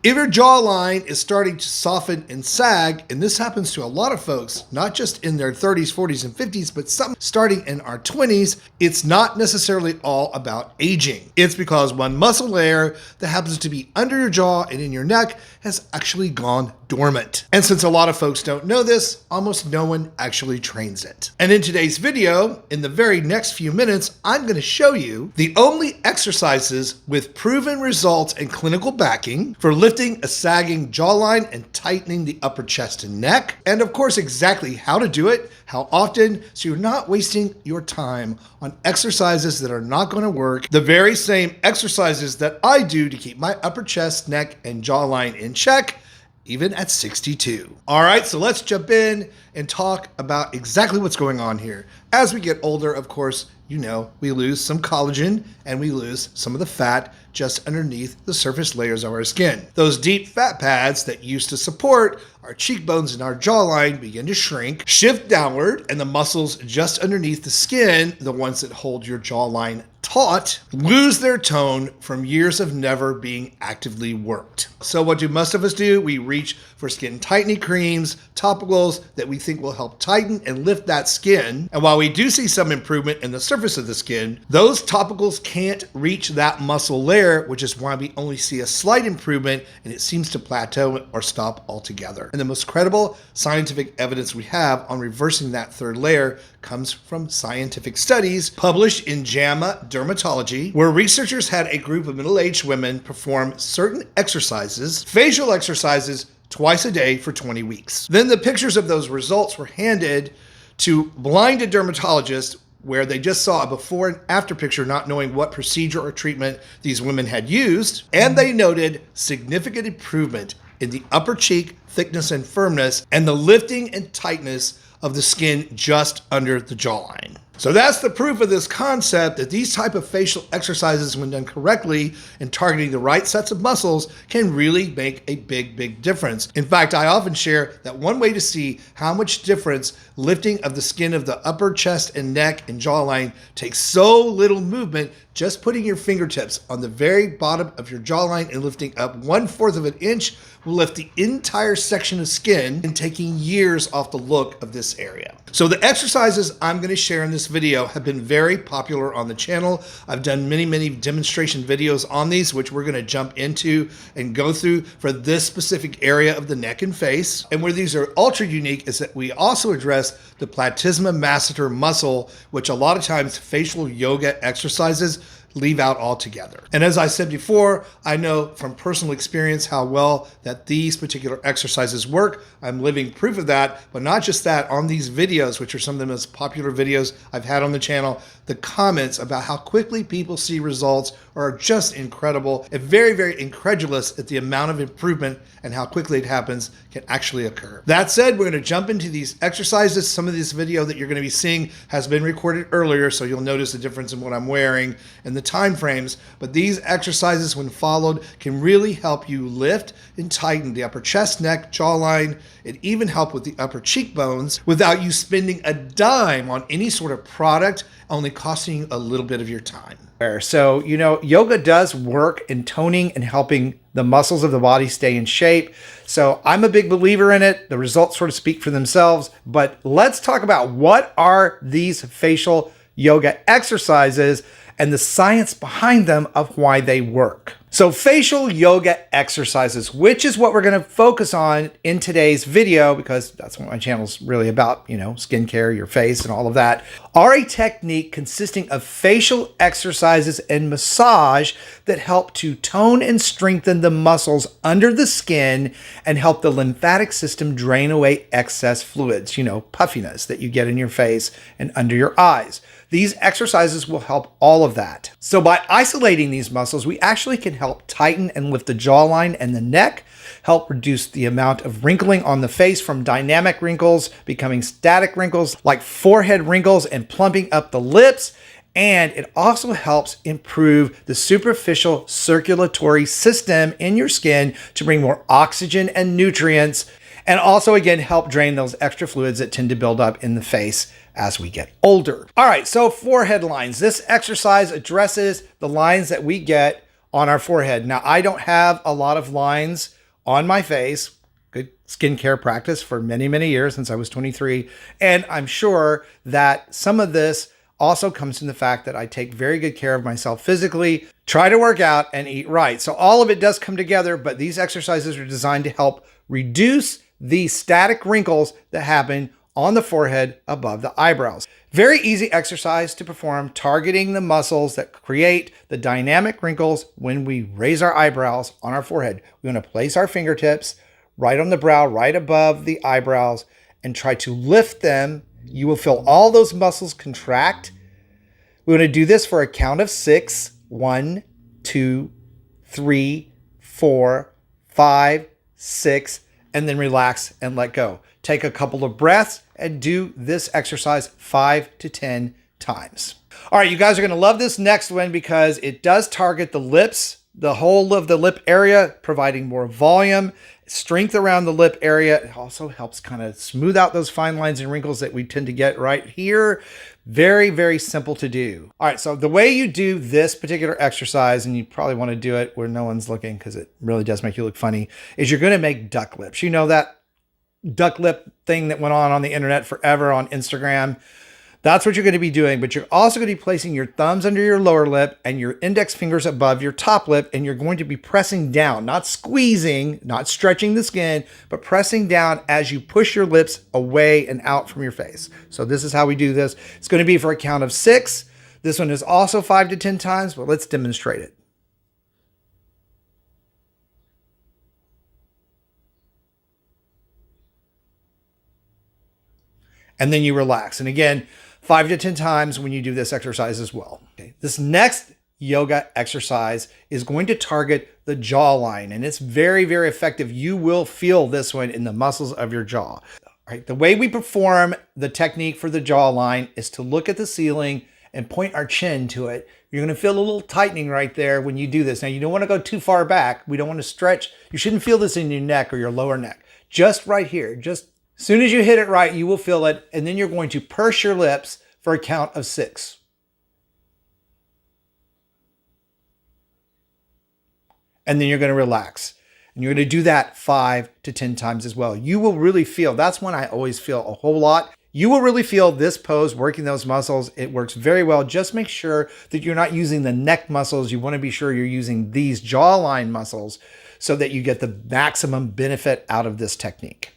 If your jawline is starting to soften and sag, and this happens to a lot of folks, not just in their 30s, 40s, and 50s, but some starting in our 20s, it's not necessarily all about aging. It's because one muscle layer that happens to be under your jaw and in your neck has actually gone dormant. And since a lot of folks don't know this, almost no one actually trains it. And in today's video, in the very next few minutes, I'm going to show you the only exercises with proven results and clinical backing for lifting a sagging jawline and tightening the upper chest and neck. And of course, exactly how to do it, how often, so you're not wasting your time on exercises that are not going to work. The very same exercises that I do to keep my upper chest, neck, and jawline in check, even at 62. All right, so let's jump in and talk about exactly what's going on here. As we get older, of course, you know, we lose some collagen and we lose some of the fat just underneath the surface layers of our skin. Those deep fat pads that used to support our cheekbones and our jawline begin to shrink, shift downward, and the muscles just underneath the skin, the ones that hold your jawline taut, lose their tone from years of never being actively worked. So what do most of us do? We reach for skin tightening creams, topicals that we think will help tighten and lift that skin. And while we do see some improvement in the surface of the skin, those topicals can't reach that muscle layer, which is why we only see a slight improvement and it seems to plateau or stop altogether. And the most credible scientific evidence we have on reversing that third layer comes from scientific studies published in JAMA Dermatology, where researchers had a group of middle-aged women perform certain exercises, facial exercises, twice a day for 20 weeks. Then the pictures of those results were handed to blinded dermatologists, where they just saw a before and after picture, not knowing what procedure or treatment these women had used, and they noted significant improvement in the upper cheek thickness and firmness and the lifting and tightness of the skin just under the jawline. So that's the proof of this concept that these type of facial exercises, when done correctly and targeting the right sets of muscles, can really make a big difference. In fact, I often share that one way to see how much difference lifting of the skin of the upper chest and neck and jawline takes so little movement, just putting your fingertips on the very bottom of your jawline and lifting up 1/4 of an inch will lift the entire section of skin and taking years off the look of this area. So the exercises I'm going to share in this video have been very popular on the channel. I've done many demonstration videos on these, which we're going to jump into and go through for this specific area of the neck and face. And where these are ultra unique is that we also address the platysma masseter muscle, which a lot of times facial yoga exercises leave out altogether. And as I said before, I know from personal experience how well that these particular exercises work. I'm living proof of that, but not just that, on these videos, which are some of the most popular videos I've had on the channel, the comments about how quickly people see results are just incredible and very incredulous at the amount of improvement and how quickly it happens can actually occur. That said, we're going to jump into these exercises. Some of this video that you're going to be seeing has been recorded earlier, so you'll notice the difference in what I'm wearing and the time frames, but these exercises, when followed, can really help you lift and tighten the upper chest, neck, jawline, and even help with the upper cheekbones without you spending a dime on any sort of product, only costing you a little bit of your time. So, you know, yoga does work in toning and helping the muscles of the body stay in shape. So I'm a big believer in it. The results sort of speak for themselves, but let's talk about what are these facial yoga exercises and the science behind them of why they work. So facial yoga exercises, which is what we're going to focus on in today's video, because that's what my channel's really about, you know, skincare, your face and all of that, are a technique consisting of facial exercises and massage that help to tone and strengthen the muscles under the skin and help the lymphatic system drain away excess fluids, you know, puffiness that you get in your face and under your eyes. These exercises will help all of that. So by isolating these muscles, we actually can help tighten and lift the jawline and the neck, help reduce the amount of wrinkling on the face from dynamic wrinkles becoming static wrinkles like forehead wrinkles and plumping up the lips. And it also helps improve the superficial circulatory system in your skin to bring more oxygen and nutrients, and also again help drain those extra fluids that tend to build up in the face as we get older. All right, so forehead lines. This exercise addresses the lines that we get on our forehead. Now, I don't have a lot of lines on my face. Good skincare practice for many, many years since I was 23. And I'm sure that some of this also comes from the fact that I take very good care of myself physically, try to work out and eat right. So all of it does come together, but these exercises are designed to help reduce the static wrinkles that happen on the forehead above the eyebrows. Very easy exercise to perform, targeting the muscles that create the dynamic wrinkles when we raise our eyebrows on our forehead. We want to place our fingertips right on the brow, right above the eyebrows, and try to lift them. You will feel all those muscles contract. We want to do this for a count of 6. 1, 2, 3, 4, 5, 6, and then relax and let go. Take a couple of breaths and do this exercise 5 to 10 times. All right, you guys are going to love this next one because it does target the lips, the whole of the lip area, providing more volume, strength around the lip area. It also helps kind of smooth out those fine lines and wrinkles that we tend to get right here. Very, very simple to do. All right, so the way you do this particular exercise, and you probably want to do it where no one's looking because it really does make you look funny, is you're going to make duck lips. You know that duck lip thing that went on the internet forever on Instagram? That's what you're going to be doing, but you're also going to be placing your thumbs under your lower lip and your index fingers above your top lip, and you're going to be pressing down, not squeezing, not stretching the skin, but pressing down as you push your lips away and out from your face. So this is how we do this. It's going to be for a count of 6. This one is also 5 to 10 times, but let's demonstrate it. And then you relax. And again, 5 to 10 times when you do this exercise as well. Okay. This next yoga exercise is going to target the jawline, and it's very, very effective. You will feel this one in the muscles of your jaw. All right. The way we perform the technique for the jawline is to look at the ceiling and point our chin to it. You're going to feel a little tightening right there when you do this. Now, you don't want to go too far back. We don't want to stretch. You shouldn't feel this in your neck or your lower neck. Just right here. Just as soon as you hit it right, you will feel it, and then you're going to purse your lips for a count of 6. And then you're going to relax. And you're going to do that 5 to 10 times as well. You will really feel, that's when I always feel a whole lot. You will really feel this pose working those muscles. It works very well. Just make sure that you're not using the neck muscles. You want to be sure you're using these jawline muscles so that you get the maximum benefit out of this technique.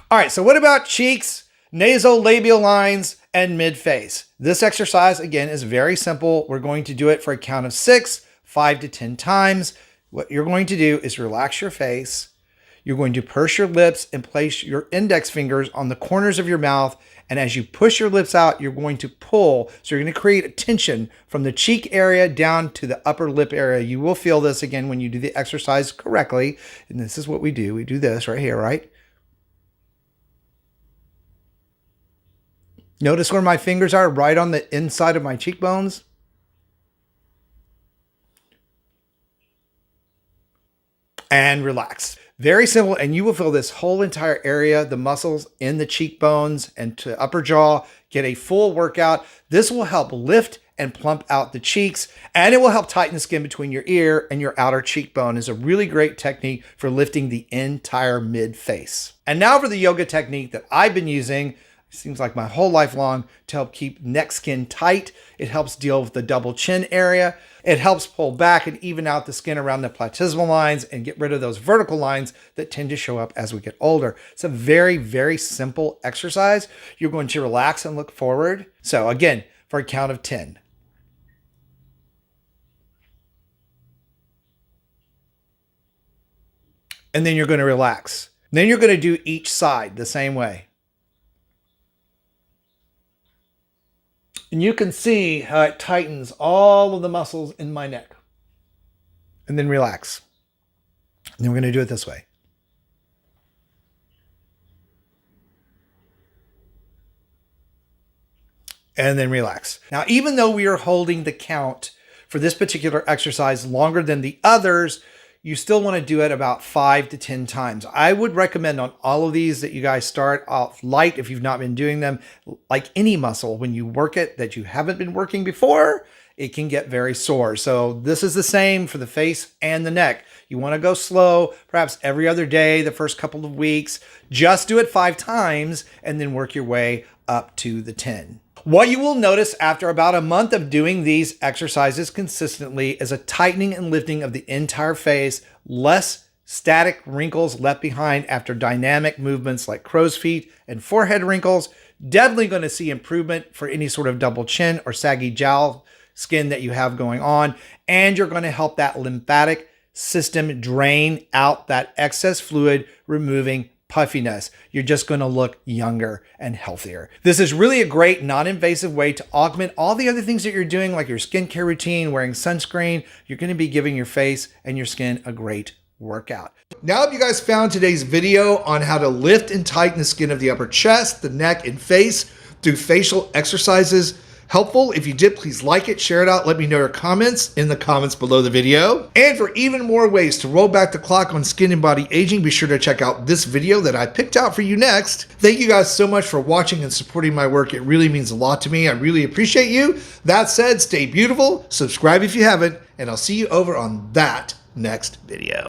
All right, so what about cheeks, nasolabial lines, and mid-face? This exercise, again, is very simple. We're going to do it for a count of 6, 5 to 10 times. What you're going to do is relax your face. You're going to purse your lips and place your index fingers on the corners of your mouth. And as you push your lips out, you're going to pull. So you're going to create a tension from the cheek area down to the upper lip area. You will feel this again when you do the exercise correctly. And this is what we do. We do this right here, right? Notice where my fingers are, right on the inside of my cheekbones. And relax. Very simple, and you will feel this whole entire area, the muscles in the cheekbones and to upper jaw, get a full workout. This will help lift and plump out the cheeks, and it will help tighten the skin between your ear and your outer cheekbone. It's a really great technique for lifting the entire mid-face. And now for the yoga technique that I've been using, seems like my whole life long, to help keep neck skin tight. It helps deal with the double chin area. It helps pull back and even out the skin around the platysmal lines and get rid of those vertical lines that tend to show up as we get older. It's a very, very simple exercise. You're going to relax and look forward. So again, for a count of 10. And then you're going to relax. Then you're going to do each side the same way. And you can see how it tightens all of the muscles in my neck. And then relax. And then we're going to do it this way. And then relax. Now, even though we are holding the count for this particular exercise longer than the others, you still want to do it about 5 to 10 times. I would recommend on all of these that you guys start off light if you've not been doing them. Like any muscle, when you work it that you haven't been working before, it can get very sore. So this is the same for the face and the neck. You want to go slow, perhaps every other day, the first couple of weeks. Just do it 5 times and then work your way up to the 10. What you will notice after about a month of doing these exercises consistently is a tightening and lifting of the entire face, less static wrinkles left behind after dynamic movements like crow's feet and forehead wrinkles. Definitely going to see improvement for any sort of double chin or saggy jowl skin that you have going on. And you're going to help that lymphatic system drain out that excess fluid, removing puffiness. You're just going to look younger and healthier. This is really a great non-invasive way to augment all the other things that you're doing, like your skincare routine, wearing sunscreen. You're going to be giving your face and your skin a great workout. Now, if you guys found today's video on how to lift and tighten the skin of the upper chest, the neck, and face through facial exercises helpful, if you did, please like it, share it out, let me know your comments in the comments below the video. And for even more ways to roll back the clock on skin and body aging, be sure to check out this video that I picked out for you next. Thank you guys so much for watching and supporting my work. It really means a lot to me. I really appreciate you. That said, stay beautiful, subscribe if you haven't, and I'll see you over on that next video.